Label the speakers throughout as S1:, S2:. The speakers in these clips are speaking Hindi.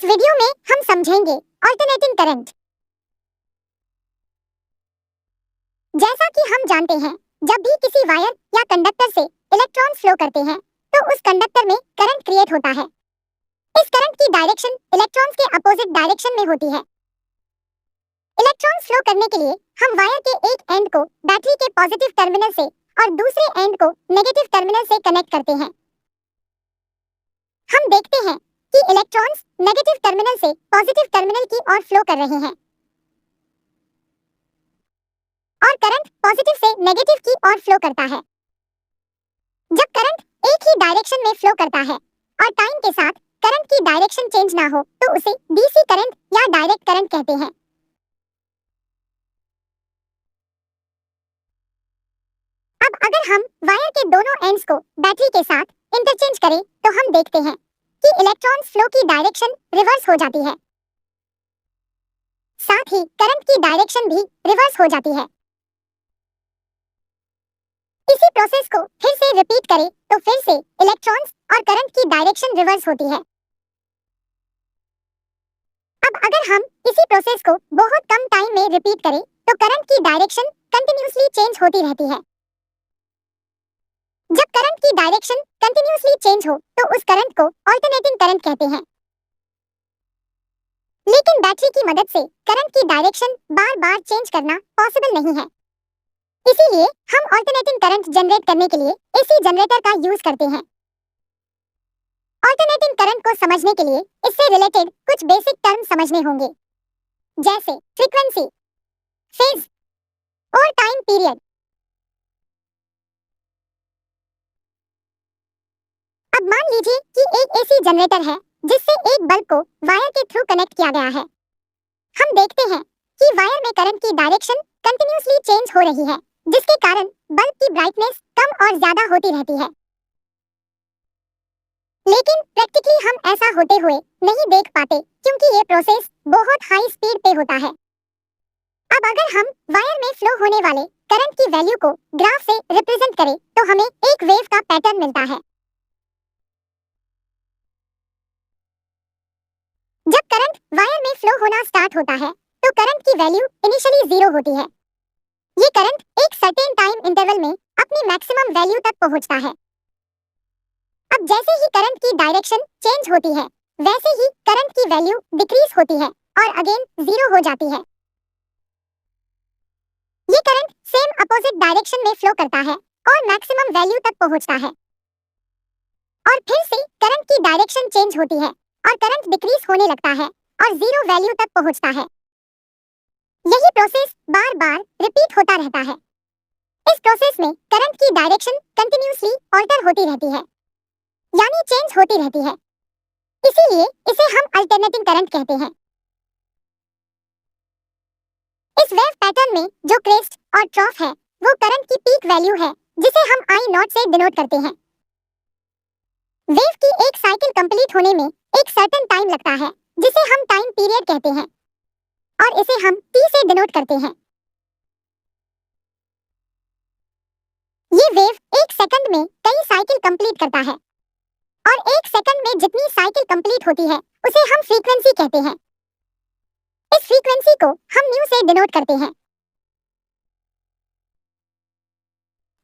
S1: वीडियो में हम समझेंगे अल्टरनेटिंग करंट। जैसा कि हम जानते हैं, जब भी किसी वायर या कंडक्टर से इलेक्ट्रॉन फ्लो करते हैं, तो उस कंडक्टर में करंट क्रिएट होता है। इस करंट की डायरेक्शन इलेक्ट्रॉन्स के अपोजिट डायरेक्शन में होती है। इलेक्ट्रॉन फ्लो करने के लिए हम वायर के एक एंड को बैटरी के पॉजिटिव टर्मिनल से और दूसरे एंड को नेगेटिव टर्मिनल से कनेक्ट करते हैं। हम देखते हैं कि इलेक्ट्रॉन्स नेगेटिव टर्मिनल से पॉजिटिव टर्मिनल की ओर फ्लो कर रहे हैं और करंट पॉजिटिव से नेगेटिव की ओर फ्लो करता है। जब करंट एक ही डायरेक्शन में फ्लो करता है और टाइम के साथ करंट की डायरेक्शन चेंज ना हो, तो उसे डीसी करंट या डायरेक्ट करंट कहते हैं। अब अगर हम वायर के दोनों एंड्स को बैटरी के साथ इंटरचेंज करें, तो हम देखते हैं कि इलेक्ट्रॉन फ्लो की डायरेक्शन रिवर्स हो जाती है। साथ ही करंट की डायरेक्शन भी रिवर्स हो जाती है। इसी प्रोसेस को फिर से रिपीट करें तो फिर से इलेक्ट्रॉन्स और करंट की डायरेक्शन रिवर्स होती है। अब अगर हम इसी प्रोसेस को बहुत कम टाइम में रिपीट करें, तो करंट की डायरेक्शन कंटिन्यूअसली चेंज होती रहती है। जब करंट की डायरेक्शन कंटिन्यूअसली चेंज हो, तो उस करंट को अल्टरनेटिंग करंट कहते हैं। लेकिन बैटरी की मदद से करंट की डायरेक्शन बार-बार चेंज करना पॉसिबल नहीं है। इसीलिए हम अल्टरनेटिंग करंट जनरेट करने के लिए एसी जनरेटर का यूज करते हैं। अल्टरनेटिंग करंट को समझने के लिए इससे रिलेटेड कुछ बेसिक टर्म समझने होंगे, जैसे फ्रीक्वेंसी, फेज और टाइम पीरियड। अब मान लीजिए कि एक एसी जनरेटर है जिससे एक बल्ब को वायर के थ्रू कनेक्ट किया गया है। हम देखते हैं कि वायर में करंट की डायरेक्शन कंटिन्यूअसली चेंज हो रही है, जिसके कारण बल्ब की ब्राइटनेस कम और ज्यादा होती रहती है। लेकिन प्रैक्टिकली हम ऐसा होते हुए नहीं देख पाते, क्योंकि ये प्रोसेस बहुत हाई स्पीड पे होता है। अब अगर हम वायर में फ्लो होने वाले करंट की वैल्यू को ग्राफ से रिप्रेजेंट करें, तो हमें एक वेव का पैटर्न मिलता है। जब करंट वायर में फ्लो होना स्टार्ट होता है, तो करंट की वैल्यू इनिशियली 0 होती है। ये करंट एक सर्टेन टाइम इंटरवल में अपनी मैक्सिमम वैल्यू तक पहुंचता है। अब जैसे ही करंट की डायरेक्शन चेंज होती है, वैसे ही करंट की वैल्यू डिक्रीज होती है और अगेन 0 हो जाती है। ये करंट सेम अपोजिट डायरेक्शन में फ्लो करता है और मैक्सिमम वैल्यू तक पहुंचता है, और फिर से करंट की डायरेक्शन चेंज होती है और करंट डिक्रीज होने लगता है और 0 वैल्यू तक पहुंचता है। यही प्रोसेस बार-बार रिपीट होता रहता है। इस प्रोसेस में करंट की डायरेक्शन कंटिन्यूअसली ऑल्टर होती रहती है, यानी चेंज होती रहती है। इसीलिए इसे हम अल्टरनेटिंग करंट कहते हैं। इस वेव पैटर्न में जो क्रेस्ट और ट्रॉफ है, वो करंट की पीक वैल्यू है, जिसे हम आई नॉट से डिनोट करते हैं। वेव की एक साइकिल कंप्लीट होने में एक सर्टेन टाइम लगता है, जिसे हम टाइम पीरियड कहते हैं, और इसे हम टी से डिनोट करते हैं। ये वेव एक सेकंड में कई साइकिल कंप्लीट करता है, और एक सेकंड में जितनी साइकिल कंप्लीट होती है, उसे हम फ्रीक्वेंसी कहते हैं। इस फ्रीक्वेंसी को हम न्यू से डिनोट करते हैं।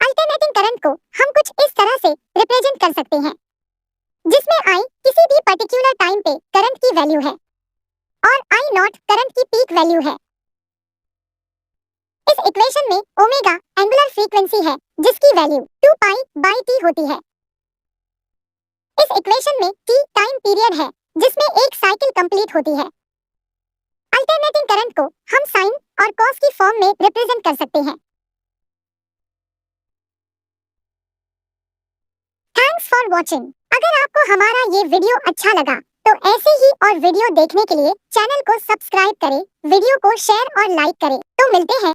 S1: अल्टरनेटिंग करंट को हम कुछ इस तरह से रिप्रेजेंट कर सकते हैं, जिसमें आई किसी भी पर्टिकुलर टाइम पे करंट की वैल्यू है और आई नॉट करंट की पीक वैल्यू है। इस इक्वेशन में ओमेगा एंगुलर फ्रीक्वेंसी है, जिसकी वैल्यू 2 पाई बाई टी होती है। इस इक्वेशन में टी टाइम पीरियड है, जिसमें एक साइकिल कंप्लीट होती है। अल्टरनेटिंग करंट को हम साइन और कॉस की फॉर्म में रिप्रेजेंट कर सकते हैं। Thanks for watching. अगर आपको हमारा ये वीडियो अच्छा लगा, तो ऐसे ही और वीडियो देखने के लिए चैनल को सब्सक्राइब करें, वीडियो को शेयर और लाइक करें। तो मिलते हैं